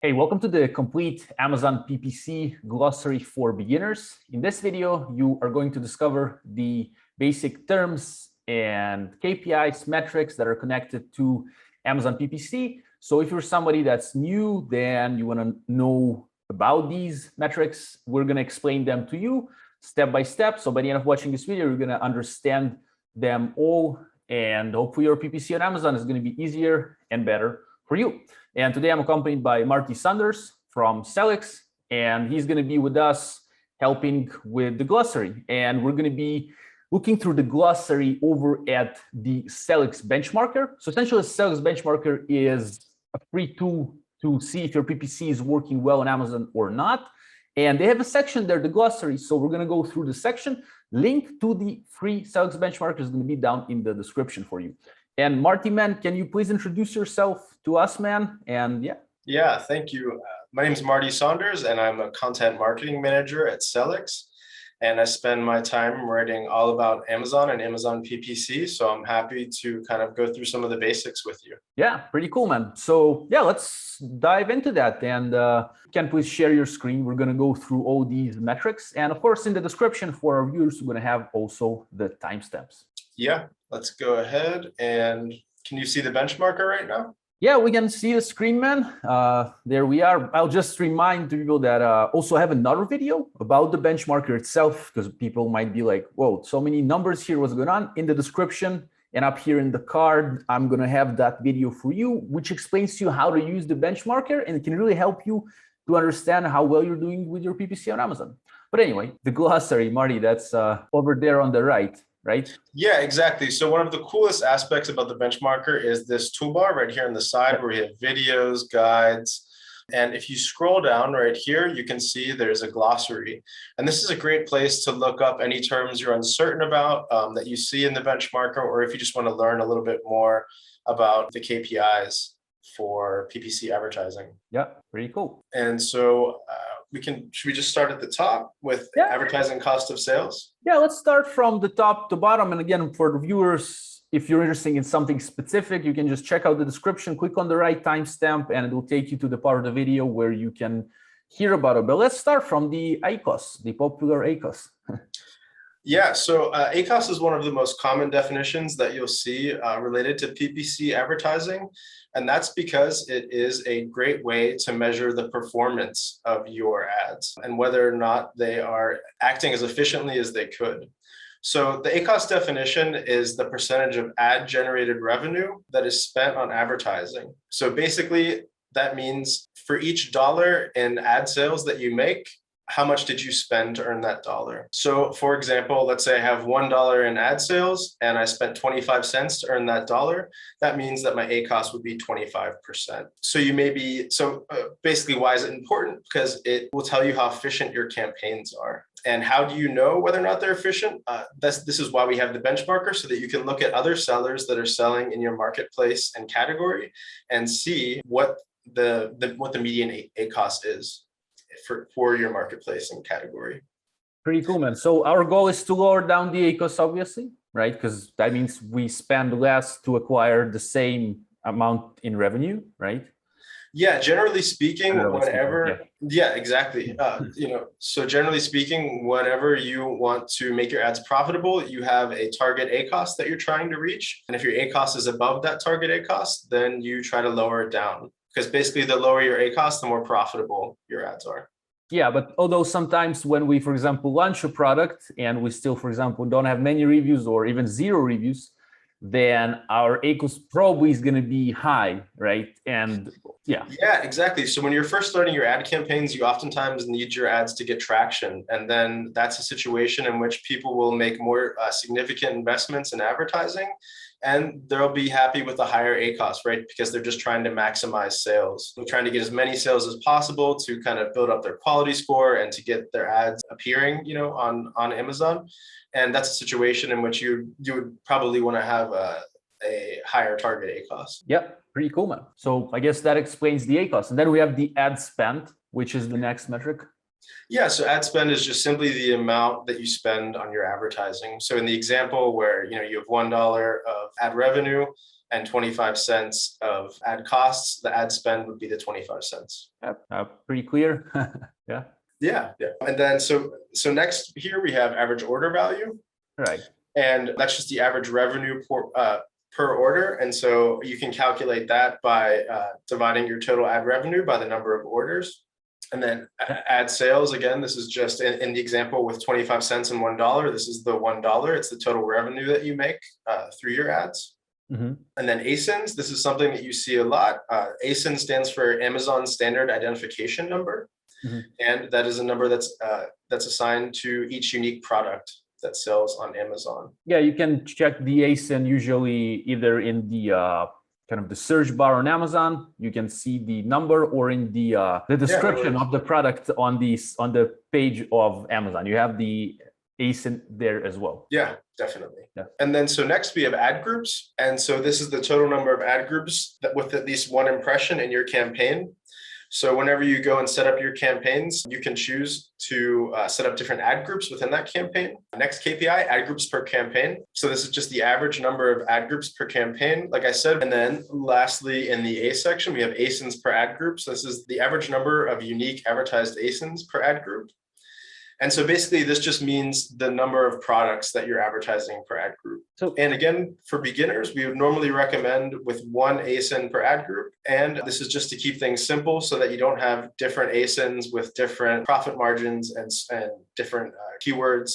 Hey, welcome to the complete Amazon PPC Glossary for beginners. In this video, you are going to discover the basic terms and KPIs, metrics that are connected to Amazon PPC. So if you're somebody that's new, then you want to know about these metrics, we're going to explain them to you step by step. So by the end of watching this video, you're going to understand them all. And hopefully your PPC on Amazon is going to be easier and better for you. And today I'm accompanied by Marty Saunders from Sellics, and he's going to be with us helping with the glossary. And we're going to be looking through the glossary over at the Sellics Benchmarker. So essentially, the Sellics Benchmarker is a free tool to see if your PPC is working well on Amazon or not. And they have a section there, the glossary. So we're going to go through the section. Link to the free Sellics Benchmarker is going to be down in the description for you. And Marty, man, can you please introduce yourself to us, man? And yeah, thank you. My name is Marty Saunders, and I'm a content marketing manager at Sellics. And I spend my time writing all about Amazon and Amazon PPC. So I'm happy to kind of go through some of the basics with you. Yeah, pretty cool, man. So yeah, let's dive into that. And can please share your screen? We're going to go through all these metrics. And of course, in the description for our viewers, we're going to have also the timestamps. Yeah, let's go ahead. And can you see the benchmarker right now? Yeah, we can see the screen, man. There we are. I'll just remind people that also have another video about the benchmarker itself, because people might be like, whoa, so many numbers here, what's going on? In the description and up here in the card, I'm going to have that video for you, which explains to you how to use the benchmarker, and it can really help you to understand how well you're doing with your PPC on Amazon. But anyway, the glossary, Marty, that's over there on the right. Right? Yeah, exactly. So one of the coolest aspects about the benchmarker is this toolbar right here on the side where you have videos, guides. And if you scroll down right here, you can see there's a glossary. And this is a great place to look up any terms you're uncertain about that you see in the benchmarker, or if you just want to learn a little bit more about the KPIs for PPC advertising. Yeah, pretty cool. And so should we just start at the top with advertising cost of sales? Yeah, let's start from the top to bottom. And again, for the viewers, if you're interested in something specific, you can just check out the description, click on the right timestamp, and it will take you to the part of the video where you can hear about it. But let's start from the ACOS, the popular ACOS. Yeah, so ACOS is one of the most common definitions that you'll see related to PPC advertising. And that's because it is a great way to measure the performance of your ads and whether or not they are acting as efficiently as they could. So the ACOS definition is the percentage of ad-generated revenue that is spent on advertising. So basically, that means for each dollar in ad sales that you make, how much did you spend to earn that dollar? So for example, let's say I have $1 in ad sales and I spent 25 cents to earn that dollar. That means that my ACOS would be 25%. So basically, why is it important? Because it will tell you how efficient your campaigns are. And how do you know whether or not they're efficient? This is why we have the benchmarker, so that you can look at other sellers that are selling in your marketplace and category and see what the median ACOS is for your marketplace and category. Pretty cool, man. So our goal is to lower down the ACOS, obviously, right? Because that means we spend less to acquire the same amount in revenue, right? Yeah, generally speaking, exactly. So generally speaking, whenever you want to make your ads profitable, you have a target ACOS that you're trying to reach. And if your ACOS is above that target ACOS, then you try to lower it down. Because basically, the lower your ACOS, the more profitable your ads are. Yeah, but although sometimes when we, for example, launch a product and we still, for example, don't have many reviews or even 0 reviews, then our ACOS probably is going to be high, right? And yeah, exactly. So when you're first starting your ad campaigns, you oftentimes need your ads to get traction. And then that's a situation in which people will make more significant investments in advertising. And they'll be happy with a higher ACOS, right? Because they're just trying to maximize sales. They're trying to get as many sales as possible to kind of build up their quality score and to get their ads appearing, on Amazon. And that's a situation in which you would probably want to have a higher target ACOS. Yep, pretty cool, man. So I guess that explains the ACOS. And then we have the ad spend, which is the next metric. Yeah, so ad spend is just simply the amount that you spend on your advertising. So in the example where you have $1 of ad revenue, and 25 cents of ad costs. The ad spend would be the 25 cents. Yep, pretty clear. Yeah. Yeah. And then so next here we have average order value. Right. And that's just the average revenue per order. And so you can calculate that by dividing your total ad revenue by the number of orders. And then ad sales, again, this is just in the example with 25 cents and $1. This is the $1. It's the total revenue that you make through your ads. Mm-hmm. And then ASINs, this is something that you see a lot. ASIN stands for Amazon Standard Identification Number. Mm-hmm. And that is a number that's assigned to each unique product that sells on Amazon. Yeah, you can check the ASIN usually either in the kind of the search bar on Amazon. You can see the number, or in the description of the product on the page of Amazon. You have the ASIN there as well. Yeah, definitely. Yeah. And then so next we have ad groups. And so this is the total number of ad groups that with at least one impression in your campaign. So whenever you go and set up your campaigns, you can choose to set up different ad groups within that campaign. Next KPI, ad groups per campaign. So this is just the average number of ad groups per campaign, like I said. And then lastly, in the A section, we have ASINs per ad group. So this is the average number of unique advertised ASINs per ad group. And so basically this just means the number of products that you're advertising per ad group. And again, for beginners, we would normally recommend with one ASIN per ad group. And this is just to keep things simple so that you don't have different ASINs with different profit margins and different keywords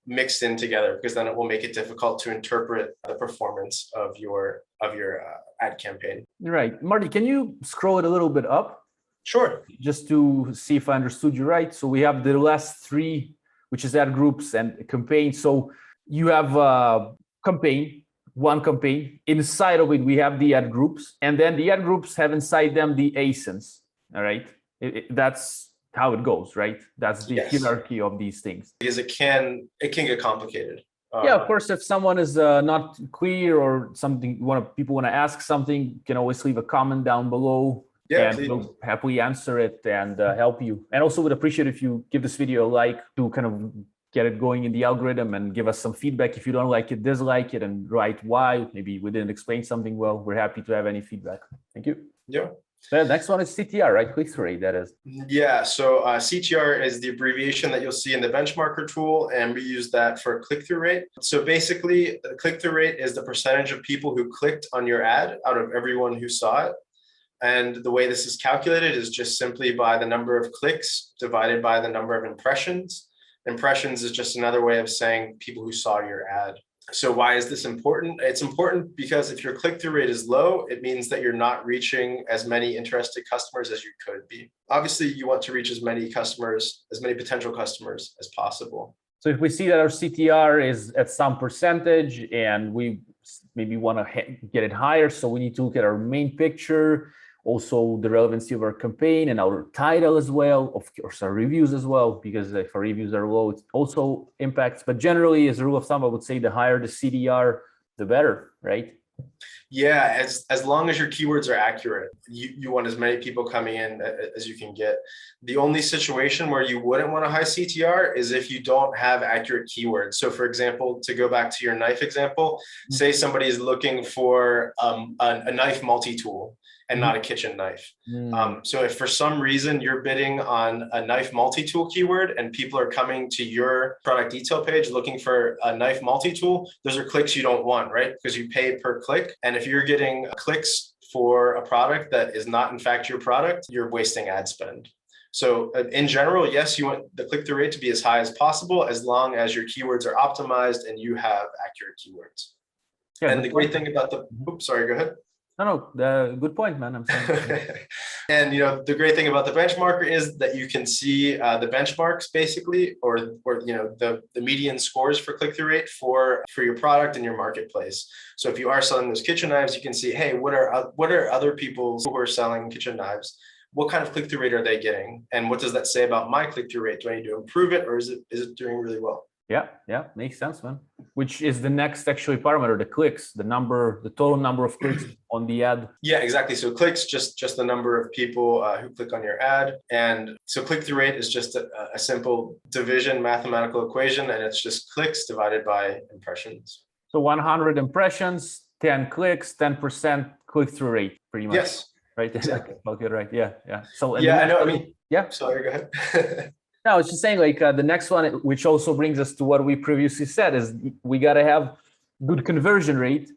mixed in together, because then it will make it difficult to interpret the performance of your ad campaign. Right. Marty, can you scroll it a little bit up? Sure. Just to see if I understood you right. So we have the last three, which is ad groups and campaign. So you have one campaign. Inside of it, we have the ad groups. And then the ad groups have inside them the ASINs. All right. That's how it goes, right? That's the hierarchy of these things. Because it can get complicated. Yeah, of course, if someone is not clear or something, people want to ask something, you can always leave a comment down below. Yeah, and please. We'll happily answer it and help you. And also would appreciate if you give this video a like to kind of get it going in the algorithm, and give us some feedback if you don't like it, dislike it, and write why. Maybe we didn't explain something well. We're happy to have any feedback. Thank you. Yeah. The next one is CTR, right? Click-through rate, that is. Yeah, so CTR is the abbreviation that you'll see in the benchmarker tool, and we use that for click-through rate. So basically, the click-through rate is the percentage of people who clicked on your ad out of everyone who saw it. And the way this is calculated is just simply by the number of clicks divided by the number of impressions. Impressions is just another way of saying people who saw your ad. So why is this important? It's important because if your click-through rate is low, it means that you're not reaching as many interested customers as you could be. Obviously, you want to reach as many customers, as many potential customers as possible. So if we see that our CTR is at some percentage and we maybe want to get it higher, so we need to look at our main picture, also the relevancy of our campaign and our title as well, of course our reviews as well, because if our reviews are low, it also impacts. But generally, as a rule of thumb, I would say the higher the CTR, the better, right? Yeah, as long as your keywords are accurate, you want as many people coming in as you can get. The only situation where you wouldn't want a high CTR is if you don't have accurate keywords. So for example, to go back to your knife example, say somebody is looking for a knife multi-tool and not a kitchen knife. So if for some reason you're bidding on a knife multi-tool keyword and people are coming to your product detail page looking for a knife multi-tool, those are clicks you don't want, right? Because you pay per click. And if you're getting clicks for a product that is not in fact your product, you're wasting ad spend. So in general, yes, you want the click-through rate to be as high as possible, as long as your keywords are optimized and you have accurate keywords. Yeah, and the great thing about the, oops, sorry, go ahead. No, good point, man. I'm saying. And the great thing about the benchmarker is that you can see the benchmarks basically, or the median scores for click-through rate for your product and your marketplace. So if you are selling those kitchen knives, you can see, hey, what are other people who are selling kitchen knives? What kind of click-through rate are they getting? And what does that say about my click-through rate? Do I need to improve it, or is it doing really well? Yeah, makes sense, man. Which is the next actually parameter, the clicks, the total number of clicks on the ad. Yeah, exactly. So clicks, just the number of people who click on your ad. And so click-through rate is just a simple division mathematical equation, and it's just clicks divided by impressions. So 100 impressions 10 clicks, 10% click-through rate, pretty much. Yes, Right? exactly. Okay, right. Yeah, yeah. So, and Yeah, the I next know. I one, mean, yeah. sorry, go ahead. No, I was just saying, like the next one, which also brings us to what we previously said, is we got to have good conversion rate,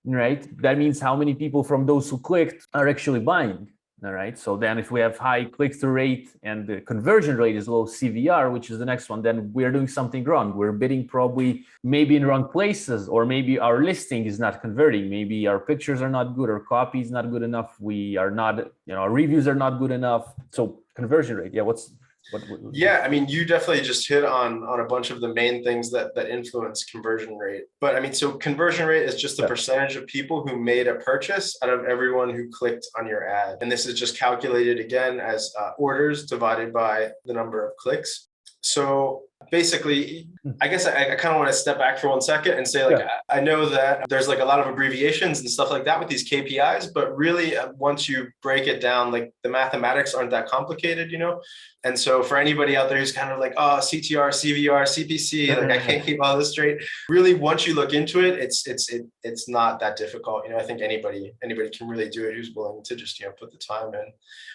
right? That means how many people from those who clicked are actually buying. All right. So then if we have high click-through rate and the conversion rate is low, CVR, which is the next one, then we're doing something wrong. We're bidding probably maybe in wrong places, or maybe our listing is not converting. Maybe our pictures are not good, or copy is not good enough. We are not, our reviews are not good enough. So conversion rate. Yeah. What? Yeah, I mean, you definitely just hit on a bunch of the main things that influence conversion rate. But I mean, so conversion rate is just the percentage of people who made a purchase out of everyone who clicked on your ad. And this is just calculated again as orders divided by the number of clicks. So basically, I guess I kind of want to step back for 1 second and say, like, I know that there's like a lot of abbreviations and stuff like that with these KPIs, but really once you break it down, like the mathematics aren't that complicated, And so for anybody out there who's kind of like, oh, CTR, CVR, CPC, like I can't keep all this straight. Really, once you look into it, it's not that difficult. I think anybody can really do it who's willing to just, put the time in.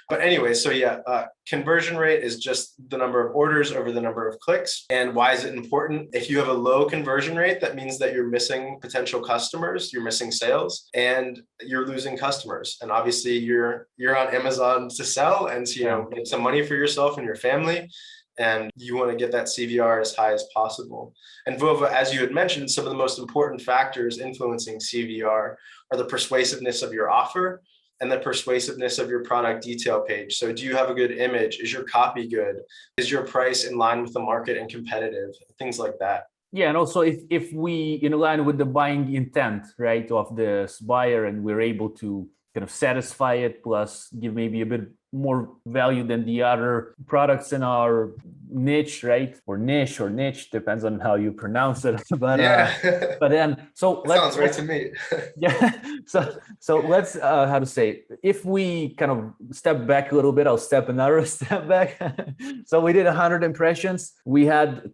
But anyway, so yeah, conversion rate is just the number of orders over the number of clicks. And why is it important? If you have a low conversion rate, that means that you're missing potential customers, you're missing sales, and you're losing customers. And obviously you're on Amazon to sell and to, make some money for yourself and your family. And you want to get that CVR as high as possible. And Vova, as you had mentioned, some of the most important factors influencing CVR are the persuasiveness of your offer and the persuasiveness of your product detail page. So do you have a good image? Is your copy good? Is your price in line with the market and competitive? Things like that. Yeah, and also if we in line with the buying intent, right, of this buyer, and we're able to kind of satisfy it, plus give maybe a bit more value than the other products in our niche, right? Or niche, depends on how you pronounce it. But yeah, but then so sounds right to me. Yeah. So let's how to say, if we kind of step back a little bit, I'll step another step back. So we did 100 impressions. We had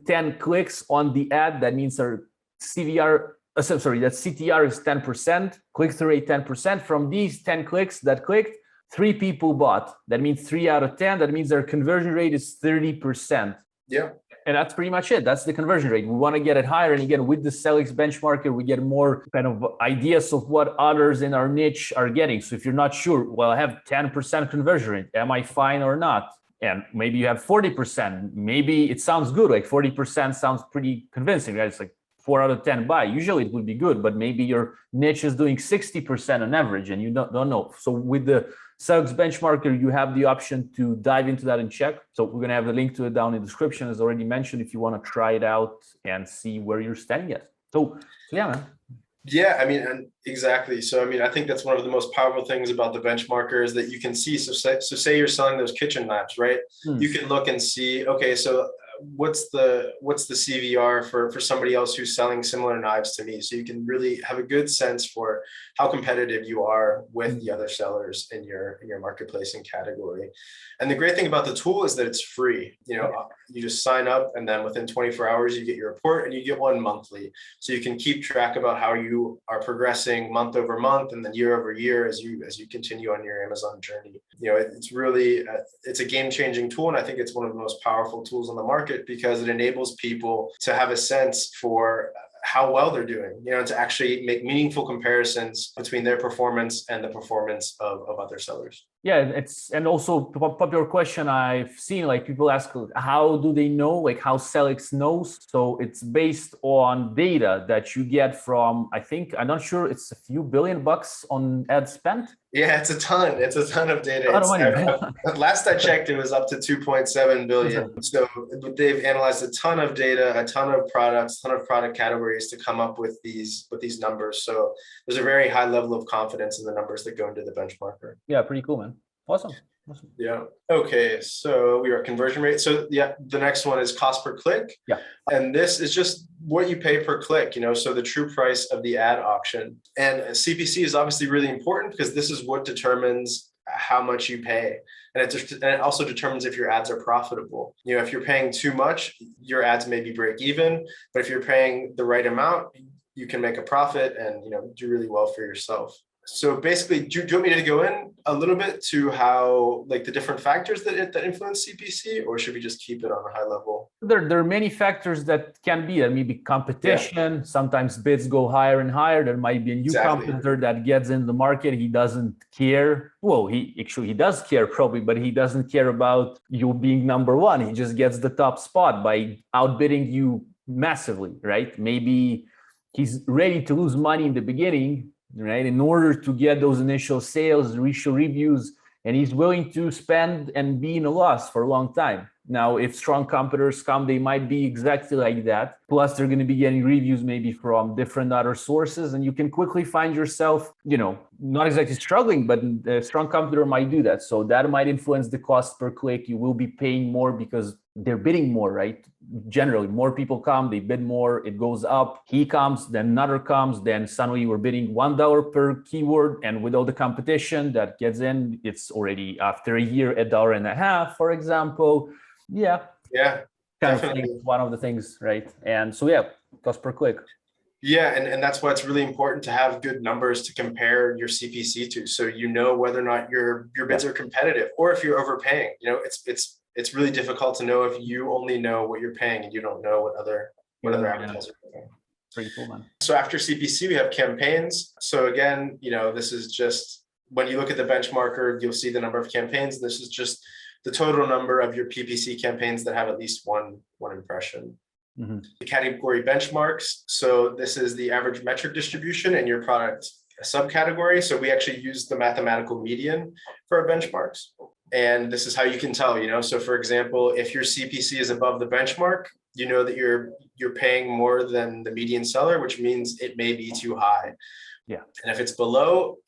10 clicks on the ad. That means our CVR. That CTR is 10%, click-through rate 10%. From these 10 clicks that clicked, 3 people bought. That means 3 out of 10. That means their conversion rate is 30%. Yeah. And that's pretty much it. That's the conversion rate. We want to get it higher. And again, with the Sellics benchmarker, we get more kind of ideas of what others in our niche are getting. So if you're not sure, well, I have 10% conversion rate. Am I fine or not? And maybe you have 40%. Maybe it sounds good. Like 40% sounds pretty convincing, right? It's like 4 out of 10 buy. Usually it would be good, but maybe your niche is doing 60% on average and you don't know. So with the Sellics benchmarker, you have the option to dive into that and check. So we're going to have the link to it down in the description, as already mentioned, if you want to try it out and see where you're standing at. So yeah, man. Yeah, I mean, and exactly. So, I mean, I think that's one of the most powerful things about the benchmarker is that you can see. So say you're selling those kitchen lamps, right? You can look and see, okay, so what's the CVR for somebody else who's selling similar knives to me? So you can really have a good sense for how competitive you are with the other sellers in your marketplace and category. And the great thing about the tool is that it's free. You just sign up, and then within 24 hours you get your report, and you get one monthly. So you can keep track about how you are progressing month over month and then year over year as you continue on your Amazon journey. It's really it's a game-changing tool, and I think it's one of the most powerful tools on the market because it enables people to have a sense for how well they're doing, and to actually make meaningful comparisons between their performance and the performance of other sellers. Yeah, and also popular question I've seen, like people ask, how do they know, like how Sellics knows? So it's based on data that you get from, I'm not sure, it's a few $billion on ad spent. Yeah, it's a ton. It's a ton of data. A lot of money. Last I checked, it was up to 2.7 billion. So they've analyzed a ton of data, a ton of products, a ton of product categories to come up with these numbers. So there's a very high level of confidence in the numbers that go into the benchmarker. Yeah, pretty cool, man. Awesome. Yeah. Okay. So we are at conversion rate. So yeah, the next one is cost per click. Yeah. And this is just what you pay per click, so the true price of the ad auction. And CPC is obviously really important because this is what determines how much you pay. And it also determines if your ads are profitable. If you're paying too much, your ads may be break even, but if you're paying the right amount, you can make a profit and do really well for yourself. So basically, do you want me to go in a little bit to how like the different factors that influence CPC, or should we just keep it on a high level? There are many factors that can be. There may be competition. Yeah. Sometimes bids go higher and higher. There might be a new competitor that gets in the market. He doesn't care. Well, he does care probably, but he doesn't care about you being number one. He just gets the top spot by outbidding you massively, right? Maybe he's ready to lose money in the beginning, right, in order to get those initial sales, initial reviews, and he's willing to spend and be in a loss for a long time. Now, if strong competitors come, they might be exactly like that. Plus, they're going to be getting reviews maybe from different other sources, and you can quickly find yourself, not exactly struggling, but a strong competitor might do that. So that might influence the cost per click. You will be paying more because they're bidding more, right? Generally, more people come, they bid more, it goes up. He comes, then another comes, then suddenly we're bidding $1 per keyword. And with all the competition that gets in, it's already after a year, $1.50, for example. Yeah. Kind definitely. Of one of the things, right? And so, cost per click. Yeah, and that's why it's really important to have good numbers to compare your CPC to, so whether or not your bids are competitive, or if you're overpaying. It's really difficult to know if you only know what you're paying and you don't know what other advertisers are paying. Pretty cool, man. So after CPC, we have campaigns. So again, this is just when you look at the benchmarker, you'll see the number of campaigns. This is just the total number of your PPC campaigns that have at least one impression. Mm-hmm. The category benchmarks. So this is the average metric distribution in your product subcategory. So we actually use the mathematical median for our benchmarks. And this is how you can tell, so for example, if your CPC is above the benchmark, that you're paying more than the median seller, which means it may be too high. Yeah. And if it's below,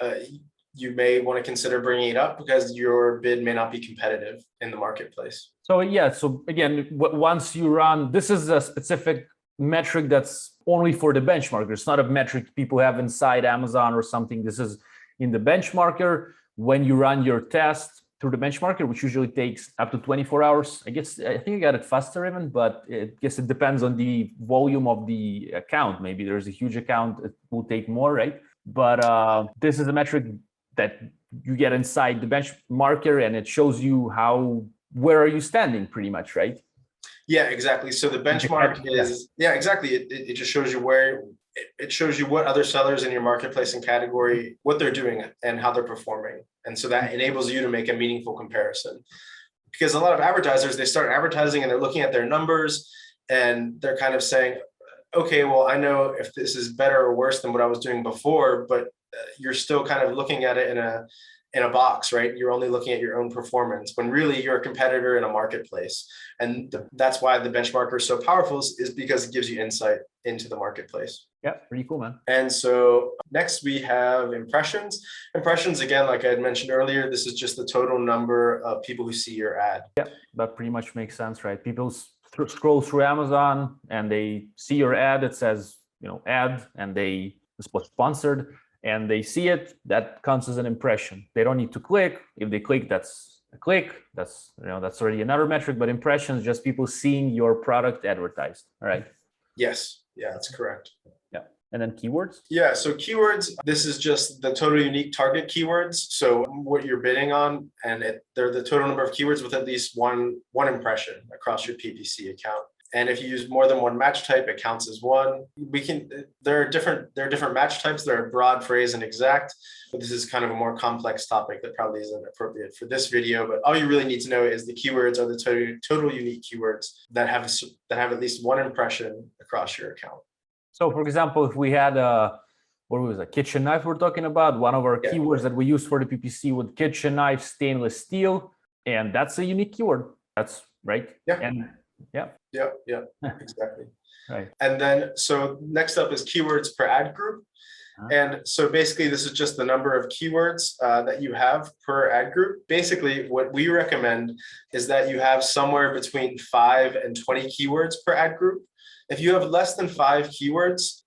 you may want to consider bringing it up because your bid may not be competitive in the marketplace. So again, once you run, this is a specific metric that's only for the benchmarker. It's not a metric people have inside Amazon or something. This is in the benchmarker. When you run your test through the benchmarker, which usually takes up to 24 hours. I think I got it faster even, but I guess it depends on the volume of the account. Maybe there's a huge account, it will take more, right? But this is a metric that you get inside the benchmarker, and it shows you where are you standing pretty much, right? Yeah, exactly. So the benchmark is, exactly. It just shows you it shows you what other sellers in your marketplace and category, what they're doing and how they're performing. And so that enables you to make a meaningful comparison. Because a lot of advertisers, they start advertising and they're looking at their numbers and they're kind of saying, okay, well, I know if this is better or worse than what I was doing before, but you're still kind of looking at it in a box, right? You're only looking at your own performance when really you're a competitor in a marketplace. And that's why the benchmarker is so powerful, is because it gives you insight into the marketplace. Yeah, pretty cool, man. And so next we have impressions. Impressions, again, like I had mentioned earlier, this is just the total number of people who see your ad. Yeah, that pretty much makes sense, right? People scroll through Amazon and they see your ad. It says, ad, and it's sponsored. And they see it, that counts as an impression. They don't need to click. If they click, that's a click. That's already another metric, but impressions, just people seeing your product advertised. All right. Yes. Yeah, that's correct. Yeah. And then keywords? Yeah. So keywords, this is just the total unique target keywords. So what you're bidding on, and they're the total number of keywords with at least one impression across your PPC account. And if you use more than one match type, it counts as one. There are different match types. There are broad, phrase, and exact, but this is kind of a more complex topic that probably isn't appropriate for this video. But all you really need to know is the keywords are the total unique keywords that have at least one impression across your account. So for example, if we had a kitchen knife we're talking about, one of our keywords that we use for the PPC with kitchen knife, stainless steel, and that's a unique keyword. That's right. Yeah. And yeah, exactly. Right. And then, so next up is keywords per ad group. And so basically this is just the number of keywords that you have per ad group. Basically what we recommend is that you have somewhere between 5 and 20 keywords per ad group. If you have less than 5 keywords,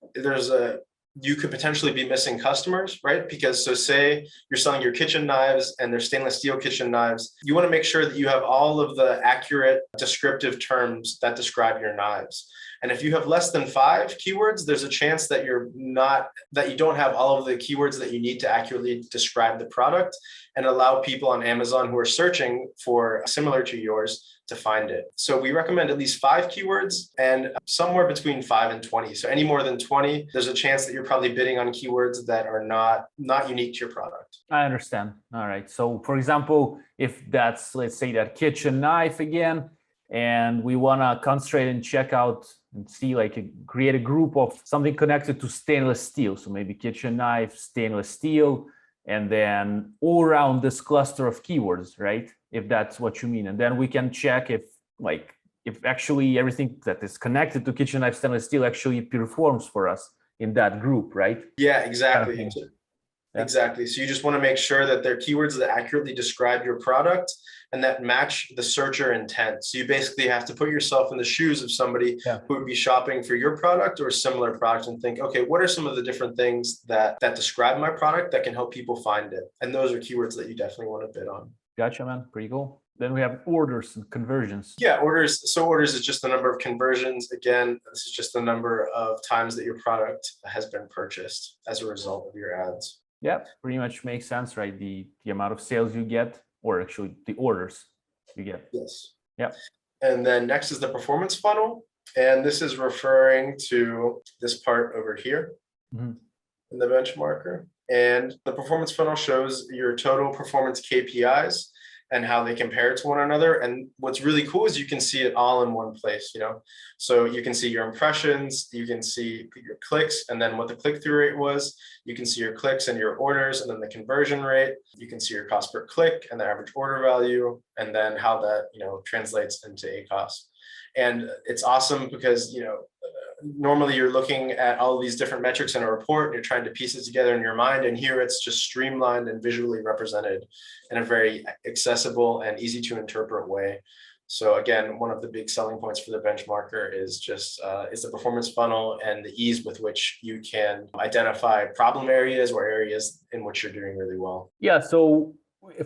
you could potentially be missing customers, right? Because so say you're selling your kitchen knives and they're stainless steel kitchen knives. You want to make sure that you have all of the accurate descriptive terms that describe your knives. And if you have less than 5 keywords, there's a chance that you don't have all of the keywords that you need to accurately describe the product and allow people on Amazon who are searching for similar to yours to find it. So we recommend at least 5 keywords and somewhere between 5 and 20. So any more than 20, there's a chance that you're probably bidding on keywords that are not unique to your product. I understand. All right. So for example, if that's, let's say, that kitchen knife again, and we want to concentrate and check out and see, like, create a group of something connected to stainless steel. So maybe kitchen knife, stainless steel, and then all around this cluster of keywords, right? If that's what you mean. And then we can check if actually everything that is connected to kitchen knife, stainless steel actually performs for us in that group, right? Yeah, exactly. Kind of Yeah. Exactly. So you just want to make sure that they're keywords that accurately describe your product and that match the searcher intent. So you basically have to put yourself in the shoes of somebody who would be shopping for your product or a similar product and think, okay, what are some of the different things that describe my product that can help people find it? And those are keywords that you definitely want to bid on. Gotcha, man. Pretty cool. Then we have orders and conversions. Yeah, orders. So orders is just the number of conversions. Again, this is just the number of times that your product has been purchased as a result of your ads. Yeah, pretty much makes sense, right? The amount of sales you get, or actually the orders you get. Yes. Yeah. And then next is the performance funnel. And this is referring to this part over here in the benchmarker. And the performance funnel shows your total performance KPIs and how they compare to one another. And what's really cool is you can see it all in one place, So you can see your impressions, you can see your clicks, and then what the click-through rate was. You can see your clicks and your orders, and then the conversion rate. You can see your cost per click and the average order value, and then how that, translates into ACOS. And it's awesome because, normally you're looking at all of these different metrics in a report and you're trying to piece it together in your mind. And here it's just streamlined and visually represented in a very accessible and easy to interpret way. So again, one of the big selling points for the benchmarker is just is the performance funnel and the ease with which you can identify problem areas or areas in which you're doing really well. Yeah. So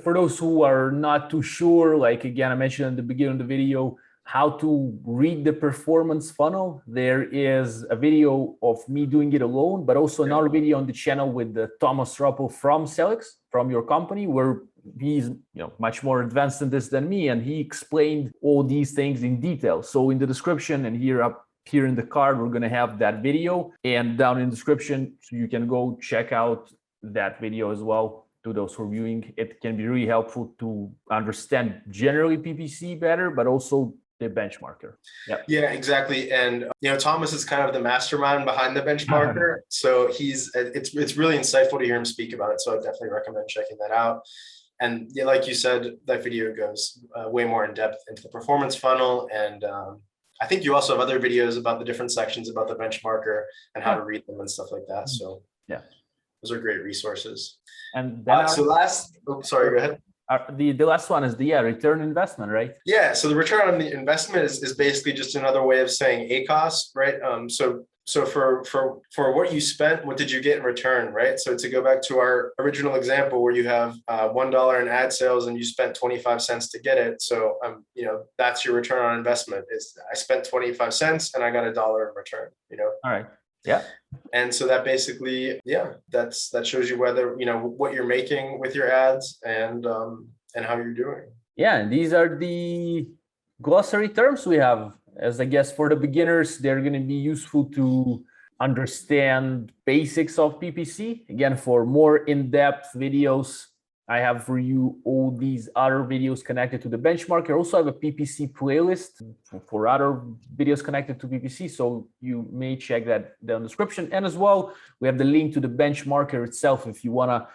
for those who are not too sure, like, again, I mentioned in the beginning of the video, how to read the performance funnel. There is a video of me doing it alone, but also another video on the channel with Thomas Ruppel from Sellics, from your company, where he's much more advanced in this than me, and he explained all these things in detail. So in the description and here in the card, we're going to have that video, and down in the description, so you can go check out that video as well. To those who are viewing, it can be really helpful to understand generally PPC better, but also the benchmarker. Yeah, exactly. And Thomas is kind of the mastermind behind the benchmarker. So it's really insightful to hear him speak about it. So I definitely recommend checking that out. And like you said, that video goes way more in depth into the performance funnel. And I think you also have other videos about the different sections about the benchmarker and how to read them and stuff like that. So yeah, those are great resources. And then sorry, go ahead. The last one is the return investment, right? Yeah, so the return on the investment is basically just another way of saying ACOS, right? So for what you spent, what did you get in return, right? So to go back to our original example where you have $1 in ad sales and you spent 25 cents to get it. So that's your return on investment. Is I spent 25 cents and I got $1 in return. All right. Yeah. And so that basically, that shows you whether, what you're making with your ads and how you're doing. Yeah. And these are the glossary terms we have. As I guess for the beginners, they're going to be useful to understand basics of PPC. Again, for more in-depth videos, I have for you all these other videos connected to the benchmark. I also have a PPC playlist for other videos connected to PPC, so you may check that down in the description. And as well, we have the link to the benchmarker itself if you want to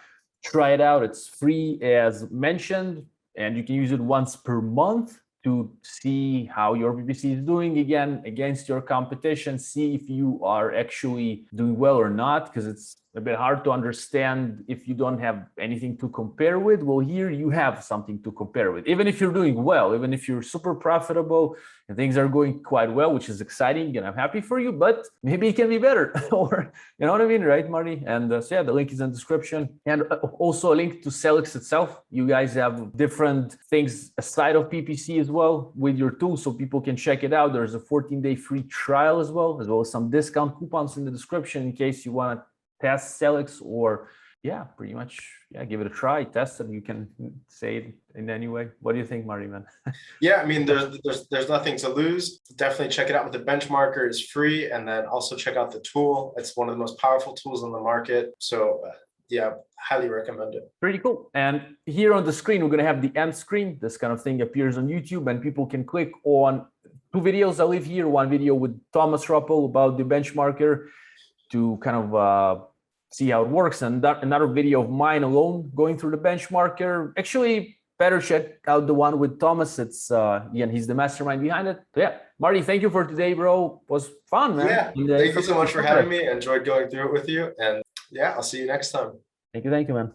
try it out. It's free, as mentioned, and you can use it once per month to see how your PPC is doing again against your competition, see if you are actually doing well or not, because it's a bit hard to understand if you don't have anything to compare with. Well, here you have something to compare with. Even if you're doing well, even if you're super profitable and things are going quite well, which is exciting, and I'm happy for you, but maybe it can be better. Or, you know what I mean, right, Marty? And so yeah, the link is in the description. And also a link to Sellics itself. You guys have different things aside of PPC as well with your tool, so people can check it out. There's a 14-day free trial as well as some discount coupons in the description in case you want to test Sellics, or yeah, pretty much, yeah, give it a try, test it. You can say it in any way. What do you think, Marty, man? Yeah, I mean, there's nothing to lose. Definitely check it out with the benchmarker. It's free. And then also check out the tool. It's one of the most powerful tools on the market. So yeah, highly recommend it. Pretty cool. And here on the screen, we're going to have the end screen. This kind of thing appears on YouTube, and people can click on 2 videos I leave here. One video with Thomas Ruppel about the benchmarker to kind of see how it works, and another video of mine alone going through the benchmarker. Actually, better check out the one with Thomas. It's Ian, he's the mastermind behind it. So yeah, Marty, thank you for today, bro. It was fun, man. Yeah, thank you so much for having me. I enjoyed going through it with you, and yeah, I'll see you next time. Thank you, man.